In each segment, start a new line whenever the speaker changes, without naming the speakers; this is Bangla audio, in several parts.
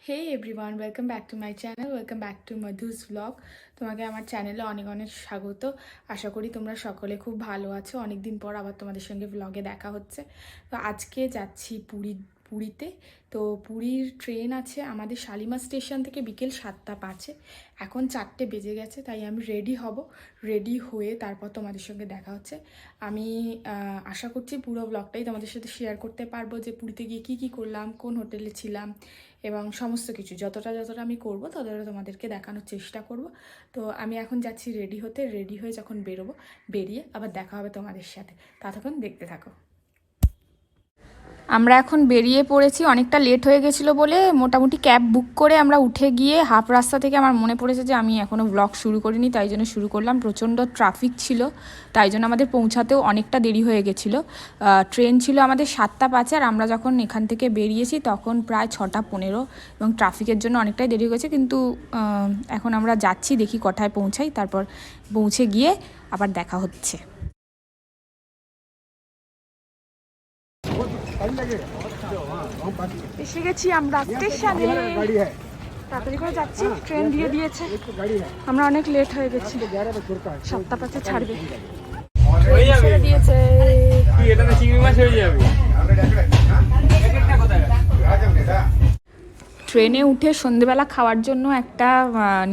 Hey everyone, welcome back to my channel, welcome back to Madhu's blog. তোমাকে আমার চ্যানেলে অনেক অনেক স্বাগত। আশা করি তোমরা সকলে খুব ভালো আছো। অনেক দিন পর আবার তোমাদের সঙ্গে ব্লগে দেখা হচ্ছে। তো আজকে যাচ্ছি পুরীতে। তো পুরীর ট্রেন আছে আমাদের শালিমার স্টেশন থেকে বিকেল 7:05। এখন 4টে বেজে গেছে, তাই আমি রেডি হব। রেডি হয়ে তারপর তোমাদের সঙ্গে দেখা হচ্ছে। আমি আশা করছি পুরো ব্লগটাই তোমাদের সাথে শেয়ার করতে পারবো, যে পুরীতে গিয়ে কী কী করলাম, কোন হোটেলে ছিলাম এবং সমস্ত কিছু যতটা আমি করব ততটা তোমাদেরকে দেখানোর চেষ্টা করব। তো আমি এখন যাচ্ছি রেডি হতে। রেডি হয়ে যখন বেরোবো, বেরিয়ে আবার দেখা হবে তোমাদের সাথে। ততক্ষণ দেখতে থাকো। আমরা এখন বেরিয়ে পড়েছি। অনেকটা লেট হয়ে গেছিলো বলে মোটামুটি ক্যাব বুক করে আমরা উঠে গিয়ে হাফ রাস্তা থেকে আমার মনে পড়েছে যে আমি এখনও ব্লগ শুরু করিনি, তাই জন্য শুরু করলাম। প্রচণ্ড ট্রাফিক ছিল, তাই জন্য আমাদের পৌঁছাতেও অনেকটা দেরি হয়ে গেছিলো। ট্রেন ছিল আমাদের 7:05, আর আমরা যখন এখান থেকে বেরিয়েছি তখন প্রায় 6:15, এবং ট্রাফিকের জন্য অনেকটাই দেরি হয়ে গেছে। কিন্তু এখন আমরা যাচ্ছি, দেখি কটায় পৌঁছাই, তারপর পৌঁছে গিয়ে আবার দেখা হচ্ছে। এসে গেছি আমরা স্টেশনে। তাড়াতাড়ি করে যাচ্ছি, ট্রেন দিয়ে দিয়েছে, আমরা অনেক লেট হয়ে গেছি। 7:05 ছাড়বে, ছেড়ে দিয়েছে। ট্রেনে উঠে সন্ধেবেলা খাওয়ার জন্য একটা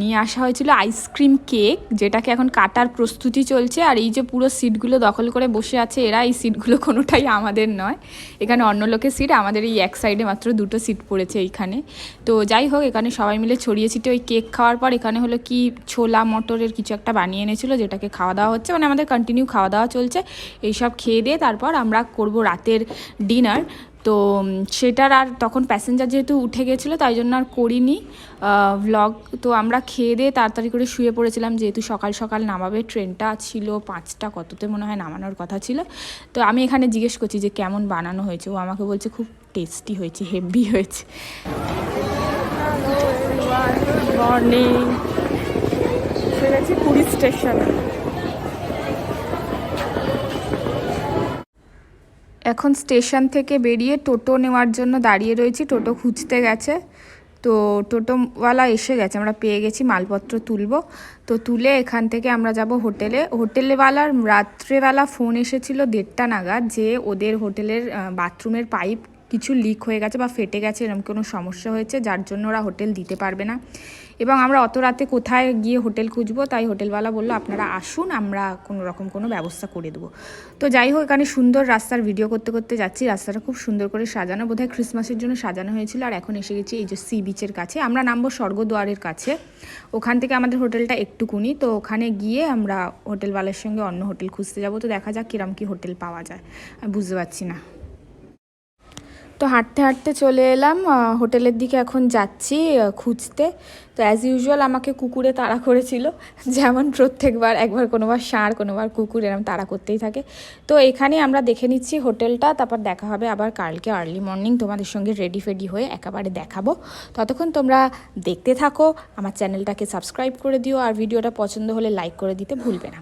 নিয়ে আসা হয়েছিল আইসক্রিম কেক, যেটাকে এখন কাটার প্রস্তুতি চলছে। আর এই যে পুরো সিটগুলো দখল করে বসে আছে এরা, এই সিটগুলো কোনোটাই আমাদের নয়। এখানে অন্য লোকের সিট, আমাদের এই এক সাইডে মাত্র 2টো সিট পড়েছে এইখানে। তো যাই হোক, এখানে সবাই মিলে ছড়িয়ে ছিটে ওই কেক খাওয়ার পর এখানে হলো কি ছোলা মটরের কিছু একটা বানিয়ে এনেছিল, যেটাকে খাওয়া দাওয়া হচ্ছে, মানে আমাদের কন্টিনিউ খাওয়া দাওয়া চলছে। এইসব খেয়ে দিয়ে তারপর আমরা করব রাতের ডিনার। তো সেটার আর তখন প্যাসেঞ্জার যেহেতু উঠে গেছিলো, তাই জন্য আর করিনি ভ্লগ। তো আমরা খেয়ে দিয়ে তাড়াতাড়ি করে শুয়ে পড়েছিলাম, যেহেতু সকাল সকাল নামাবে। ট্রেনটা ছিল 5টা কততে মনে হয় নামানোর কথা ছিল। তো আমি এখানে জিজ্ঞেস করছি যে কেমন বানানো হয়েছে, ও আমাকে বলছে খুব টেস্টি হয়েছে, হেভি হয়েছে। মর্নিং, পুরী স্টেশনে। এখন স্টেশন থেকে বেরিয়ে টোটো নেওয়ার জন্য দাঁড়িয়ে রয়েছি। টোটো খুঁজতে গেছে, তো টোটোওয়ালা এসে গেছে, আমরা পেয়ে গেছি। মালপত্র তুলব, তো তুলে এখান থেকে আমরা যাব হোটেলে। হোটেলওয়ালার রাত্রেবেলা ফোন এসেছিল 1:30 নাগাদ, যে ওদের হোটেলের বাথরুমের পাইপ কিছু লিক হয়ে গেছে বা ফেটে গেছে, এরকম কোনো সমস্যা হয়েছে, যার জন্য ওরা হোটেল দিতে পারবে না। এবং আমরা অত রাতে কোথায় গিয়ে হোটেল খুঁজবো, তাই হোটেলওয়ালা বললো আপনারা আসুন, আমরা কোনো রকম কোনো ব্যবস্থা করে দেবো। তো যাই হোক, এখানে সুন্দর রাস্তার ভিডিও করতে করতে যাচ্ছি। রাস্তাটা খুব সুন্দর করে সাজানো, বোধহয় ক্রিসমাসের জন্য সাজানো হয়েছিল। আর এখন এসে গেছি এই যে সি বিচের কাছে। আমরা নামবো স্বর্গদ্বারের কাছে, ওখান থেকে আমাদের হোটেলটা একটুকুনি। তো ওখানে গিয়ে আমরা হোটেলওয়ালার সঙ্গে অন্য হোটেল খুঁজতে যাবো। তো দেখা যাক কিরম কি হোটেল পাওয়া যায়, আমি বুঝতে পারছি না। তো হাঁটতে হাঁটতে চলে এলাম হোটেলের দিকে, এখন যাচ্ছি খুঁজতে। তো অ্যাজ ইউজুয়াল আমাকে কুকুরে তাড়া করেছিল, যেমন প্রত্যেকবার, একবার কোনোবার ষাঁড় কোনোবার কুকুর, এরকম তাড়া করতেই থাকে। তো এখানে আমরা দেখে নিচ্ছি হোটেলটা, তারপর দেখা হবে আবার কালকে আর্লি মর্নিং তোমাদের সঙ্গে রেডি ফেডি হয়ে একেবারে দেখাবো। ততক্ষণ তোমরা দেখতে থাকো, আমার চ্যানেলটাকে সাবস্ক্রাইব করে দিও, আর ভিডিওটা পছন্দ হলে লাইক করে দিতে ভুলবে না।